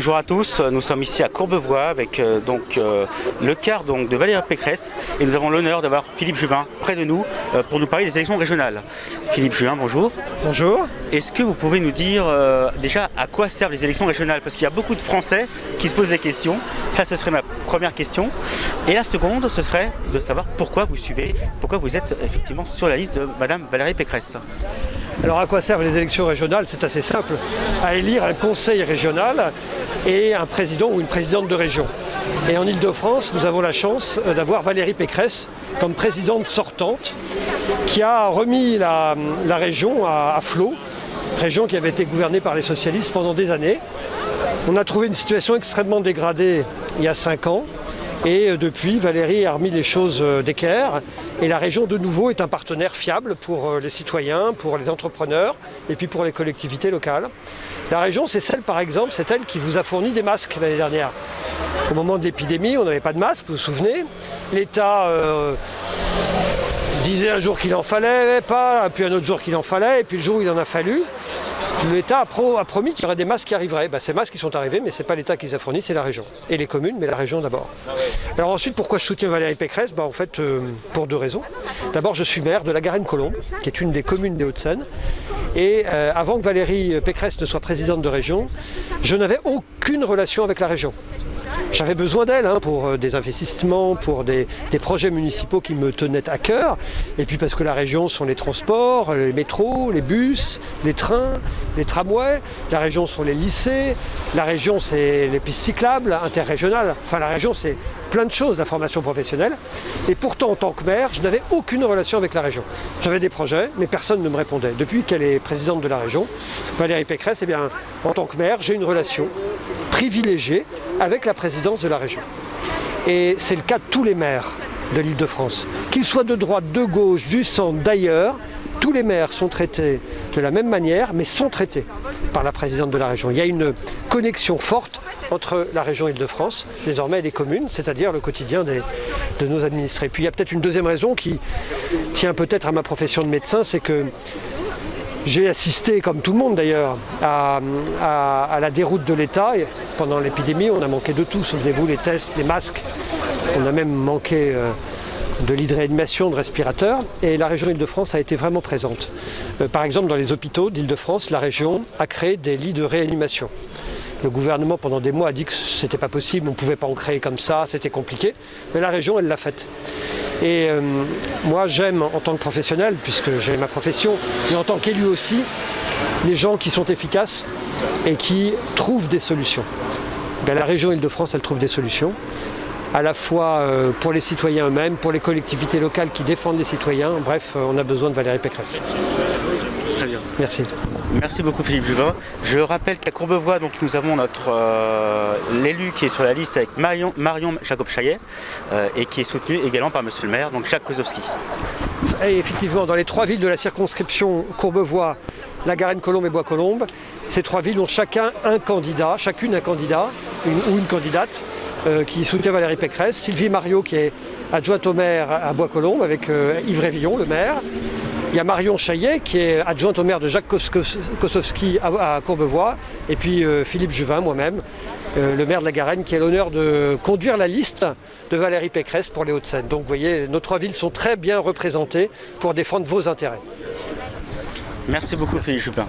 Bonjour à tous, nous sommes ici à Courbevoie avec le quart de Valérie Pécresse et nous avons l'honneur d'avoir Philippe Juvin près de nous pour nous parler des élections régionales. Philippe Juvin, bonjour. Bonjour. Est-ce que vous pouvez nous dire déjà à quoi servent les élections régionales? Parce qu'il y a beaucoup de Français qui se posent des questions. Ça, ce serait ma première question. Et la seconde, ce serait de savoir pourquoi vous êtes effectivement sur la liste de Madame Valérie Pécresse. Alors à quoi servent les élections régionales? C'est assez simple, à élire un conseil régional et un président ou une présidente de région. Et en Ile-de-France, nous avons la chance d'avoir Valérie Pécresse comme présidente sortante qui a remis la région à flot, région qui avait été gouvernée par les socialistes pendant des années. On a trouvé une situation extrêmement dégradée il y a 5 ans. Et depuis, Valérie a remis les choses d'équerre et la région de nouveau est un partenaire fiable pour les citoyens, pour les entrepreneurs et puis pour les collectivités locales. La région, c'est celle par exemple, c'est elle qui vous a fourni des masques l'année dernière. Au moment de l'épidémie, on n'avait pas de masques, vous vous souvenez. L'État disait un jour qu'il en fallait pas, puis un autre jour qu'il en fallait, et puis le jour où il en a fallu, l'État a promis qu'il y aurait des masques qui arriveraient. Ces masques sont arrivés, mais ce n'est pas l'État qui les a fournis, c'est la région. Et les communes, mais la région d'abord. Alors ensuite, pourquoi je soutiens Valérie Pécresse? En fait, pour 2 raisons. D'abord, je suis maire de la Garenne-Colombes, qui est une des communes des Hauts-de-Seine. Et avant que Valérie Pécresse ne soit présidente de région, je n'avais aucune relation avec la région. J'avais besoin d'elle pour des investissements, pour des projets municipaux qui me tenaient à cœur. Et puis parce que la région sont les transports, les métros, les bus, les trains, les tramways. La région sont les lycées. La région c'est les pistes cyclables, interrégionales. Enfin la région c'est plein de choses, la formation professionnelle. Et pourtant en tant que maire, je n'avais aucune relation avec la région. J'avais des projets, mais personne ne me répondait. Depuis qu'elle est présidente de la région, Valérie Pécresse, en tant que maire, j'ai une relation privilégiée avec la présidence de la région. Et c'est le cas de tous les maires de l'Île-de-France. Qu'ils soient de droite, de gauche, du centre, d'ailleurs, tous les maires sont traités de la même manière, mais sont traités par la présidente de la région. Il y a une connexion forte entre la région Île-de-France, désormais, et les communes, c'est-à-dire le quotidien de nos administrés. Puis il y a peut-être une deuxième raison qui tient peut-être à ma profession de médecin, c'est que j'ai assisté, comme tout le monde d'ailleurs, à la déroute de l'État. Pendant l'épidémie, on a manqué de tout, souvenez-vous, les tests, les masques. On a même manqué de lits de réanimation, de respirateurs. Et la région Île-de-France a été vraiment présente. Par exemple, dans les hôpitaux d'Île-de-France, la région a créé des lits de réanimation. Le gouvernement, pendant des mois, a dit que ce n'était pas possible, on ne pouvait pas en créer comme ça, c'était compliqué. Mais la région, elle l'a fait. Et moi, j'aime, en tant que professionnel, puisque j'ai ma profession, mais en tant qu'élu aussi, les gens qui sont efficaces et qui trouvent des solutions. La région Île-de-France, elle trouve des solutions, à la fois pour les citoyens eux-mêmes, pour les collectivités locales qui défendent les citoyens. Bref, on a besoin de Valérie Pécresse. Très bien. Merci. Merci beaucoup Philippe Juvin. Je rappelle qu'à Courbevoie, nous avons l'élu qui est sur la liste avec Marion Jacob-Chaillet et qui est soutenu également par monsieur le maire, donc Jacques Kozowski. Et effectivement, dans les 3 villes de la circonscription Courbevoie, la Garenne-Colombes et Bois-Colombes, ces 3 villes ont chacune un candidat ou une candidate qui soutient Valérie Pécresse. Sylvie Mariot qui est adjointe au maire à Bois-Colombes avec Yves Révillon, le maire. Il y a Marion Chaillet qui est adjointe au maire de Jacques Kozowski à Courbevoie. Et puis Philippe Juvin, moi-même, le maire de la Garenne, qui a l'honneur de conduire la liste de Valérie Pécresse pour les Hauts-de-Seine. Donc vous voyez, nos 3 villes sont très bien représentées pour défendre vos intérêts. Merci beaucoup Philippe Juvin.